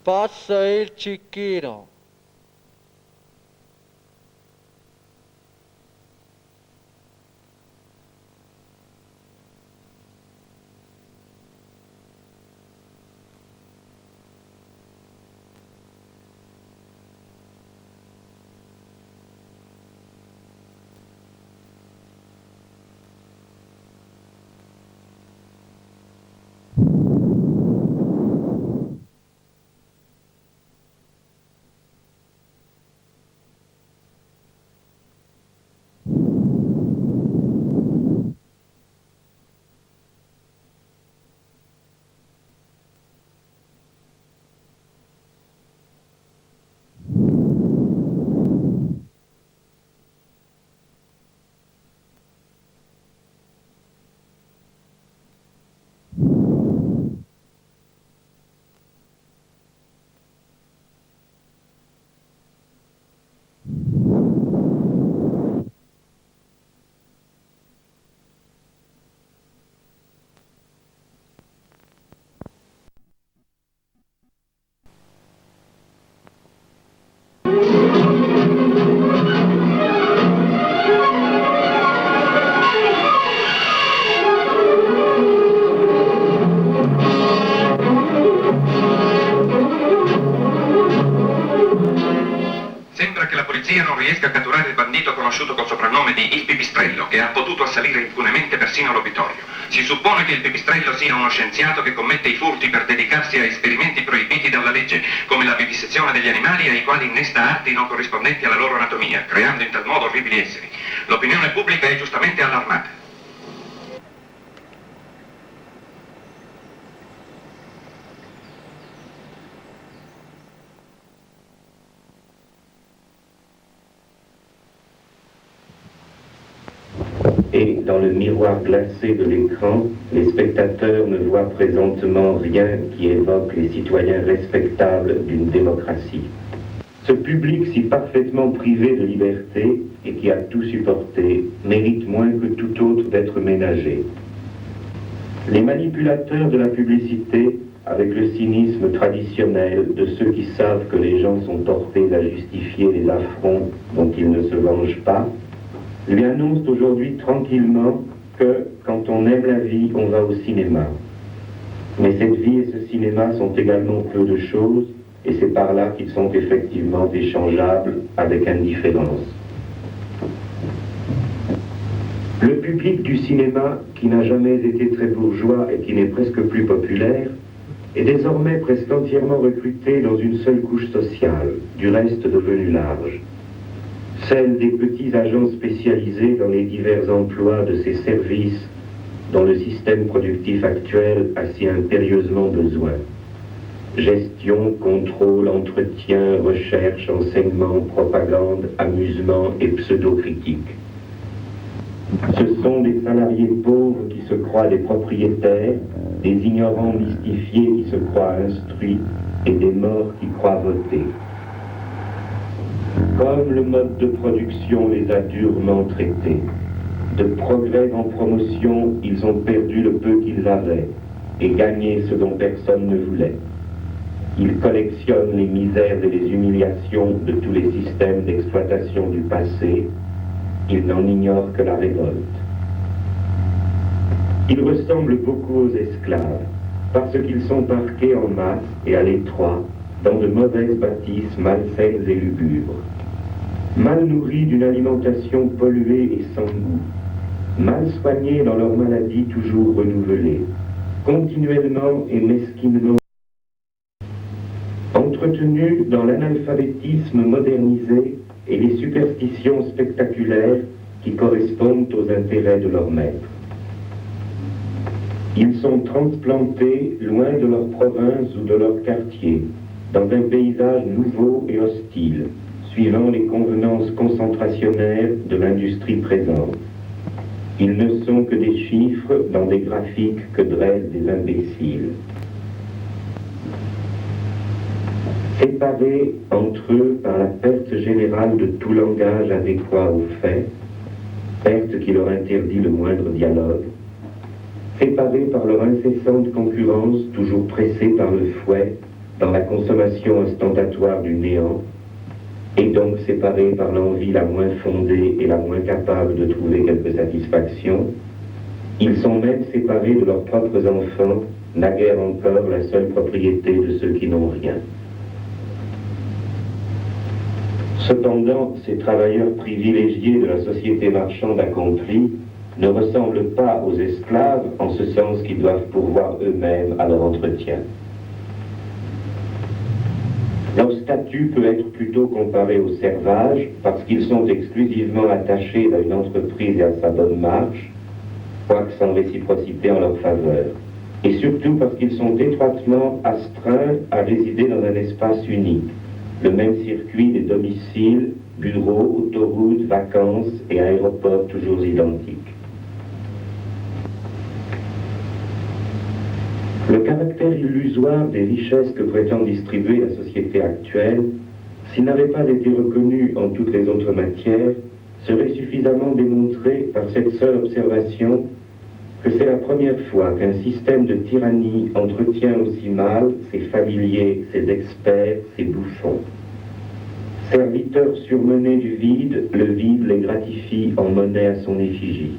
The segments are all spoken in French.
Passa il cicchino. Sembra che la polizia non riesca a catturare il bandito conosciuto col soprannome di Il Pipistrello, che ha potuto assalire impunemente persino l'obitorio. Si suppone che il Pipistrello sia uno scienziato che commette i furti per dedicarsi a esperimenti proibiti dalla legge, come la vivisezione degli animali ai quali innesta arti non corrispondenti alla loro anatomia, creando in tal modo orribili esseri. L'opinione pubblica è giustamente allarmata. Et dans le miroir glacé de l'écran, les spectateurs ne voient présentement rien qui évoque les citoyens respectables d'une démocratie. Ce public si parfaitement privé de liberté et qui a tout supporté mérite moins que tout autre d'être ménagé. Les manipulateurs de la publicité, avec le cynisme traditionnel de ceux qui savent que les gens sont portés à justifier les affronts dont ils ne se vengent pas, lui annonce aujourd'hui tranquillement que quand on aime la vie, on va au cinéma. Mais cette vie et ce cinéma sont également peu de choses, et c'est par là qu'ils sont effectivement échangeables avec indifférence. Le public du cinéma, qui n'a jamais été très bourgeois et qui n'est presque plus populaire, est désormais presque entièrement recruté dans une seule couche sociale, du reste devenue large. Celle des petits agents spécialisés dans les divers emplois de ces services dont le système productif actuel a si impérieusement besoin. Gestion, contrôle, entretien, recherche, enseignement, propagande, amusement et pseudo-critique. Ce sont des salariés pauvres qui se croient des propriétaires, des ignorants mystifiés qui se croient instruits et des morts qui croient voter. Comme le mode de production les a durement traités, de progrès en promotion, ils ont perdu le peu qu'ils avaient et gagné ce dont personne ne voulait. Ils collectionnent les misères et les humiliations de tous les systèmes d'exploitation du passé. Ils n'en ignorent que la révolte. Ils ressemblent beaucoup aux esclaves parce qu'ils sont parqués en masse et à l'étroit dans de mauvaises bâtisses malsaines et lugubres. Mal nourris d'une alimentation polluée et sans goût, mal soignés dans leurs maladies toujours renouvelées, continuellement et mesquinement entretenus dans l'analphabétisme modernisé et les superstitions spectaculaires qui correspondent aux intérêts de leurs maîtres. Ils sont transplantés loin de leur province ou de leur quartier, dans un paysage nouveau et hostile, suivant les convenances concentrationnaires de l'industrie présente. Ils ne sont que des chiffres dans des graphiques que dressent des imbéciles. Séparés entre eux par la perte générale de tout langage adéquat aux faits, perte qui leur interdit le moindre dialogue, séparés par leur incessante concurrence, toujours pressée par le fouet, dans la consommation ostentatoire du néant, et donc séparés par l'envie la moins fondée et la moins capable de trouver quelque satisfaction, ils sont même séparés de leurs propres enfants, naguère encore la seule propriété de ceux qui n'ont rien. Cependant, ces travailleurs privilégiés de la société marchande accomplie ne ressemblent pas aux esclaves en ce sens qu'ils doivent pourvoir eux-mêmes à leur entretien. Leur statut peut être plutôt comparé aux servages parce qu'ils sont exclusivement attachés à une entreprise et à sa bonne marche, quoique sans réciprocité en leur faveur, et surtout parce qu'ils sont étroitement astreints à résider dans un espace unique, le même circuit des domiciles, bureaux, autoroutes, vacances et aéroports toujours identiques. Le caractère illusoire des richesses que prétend distribuer la société actuelle, s'il n'avait pas été reconnu en toutes les autres matières, serait suffisamment démontré par cette seule observation que c'est la première fois qu'un système de tyrannie entretient aussi mal ses familiers, ses experts, ses bouffons. Serviteurs surmenés du vide, le vide les gratifie en monnaie à son effigie.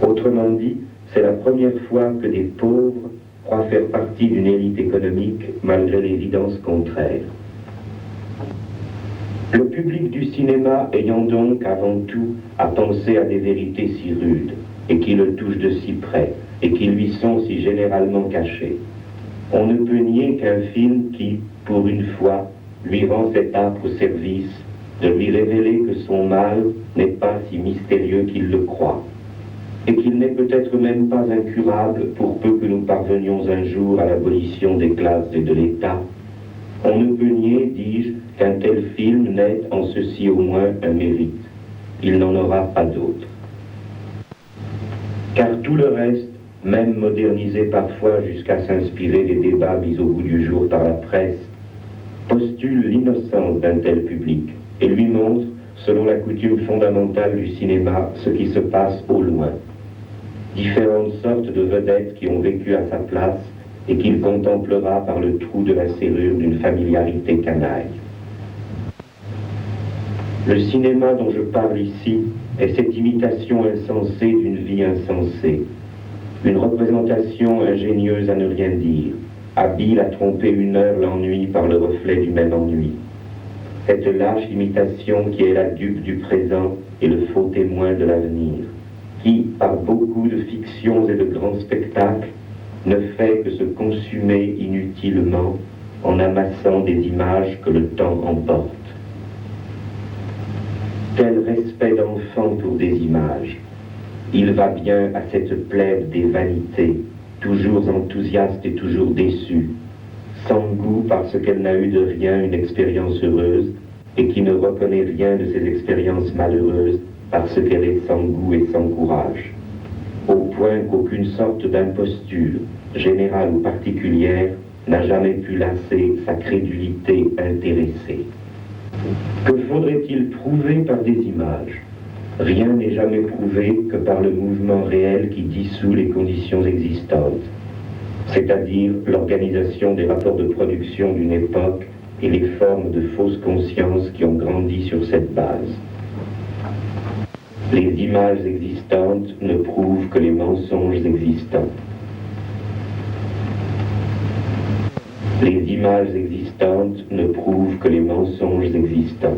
Autrement dit, c'est la première fois que des pauvres croient faire partie d'une élite économique malgré l'évidence contraire. Le public du cinéma ayant donc avant tout à penser à des vérités si rudes et qui le touchent de si près et qui lui sont si généralement cachées, on ne peut nier qu'un film qui, pour une fois, lui rend cet âpre service de lui révéler que son mal n'est pas si mystérieux qu'il le croit, et qu'il n'est peut-être même pas incurable pour peu que nous parvenions un jour à l'abolition des classes et de l'État. On ne peut nier, dis-je, qu'un tel film n'ait en ceci au moins un mérite. Il n'en aura pas d'autre. Car tout le reste, même modernisé parfois jusqu'à s'inspirer des débats mis au bout du jour par la presse, postule l'innocence d'un tel public et lui montre, selon la coutume fondamentale du cinéma, ce qui se passe au loin. Différentes sortes de vedettes qui ont vécu à sa place et qu'il contemplera par le trou de la serrure d'une familiarité canaille. Le cinéma dont je parle ici est cette imitation insensée d'une vie insensée, une représentation ingénieuse à ne rien dire, habile à tromper une heure l'ennui par le reflet du même ennui. Cette lâche imitation qui est la dupe du présent et le faux témoin de l'avenir, qui, par beaucoup de fictions et de grands spectacles, ne fait que se consumer inutilement en amassant des images que le temps emporte. Quel respect d'enfant pour des images! Il va bien à cette plèbe des vanités, toujours enthousiaste et toujours déçue, sans goût parce qu'elle n'a eu de rien une expérience heureuse et qui ne reconnaît rien de ses expériences malheureuses parce qu'elle est sans goût et sans courage, au point qu'aucune sorte d'imposture, générale ou particulière, n'a jamais pu lasser sa crédulité intéressée. Que faudrait-il prouver par des images? Rien n'est jamais prouvé que par le mouvement réel qui dissout les conditions existantes, c'est-à-dire l'organisation des rapports de production d'une époque et les formes de fausses consciences qui ont grandi sur cette base. Les images existantes ne prouvent que les mensonges existants. Les images existantes ne prouvent que les mensonges existants.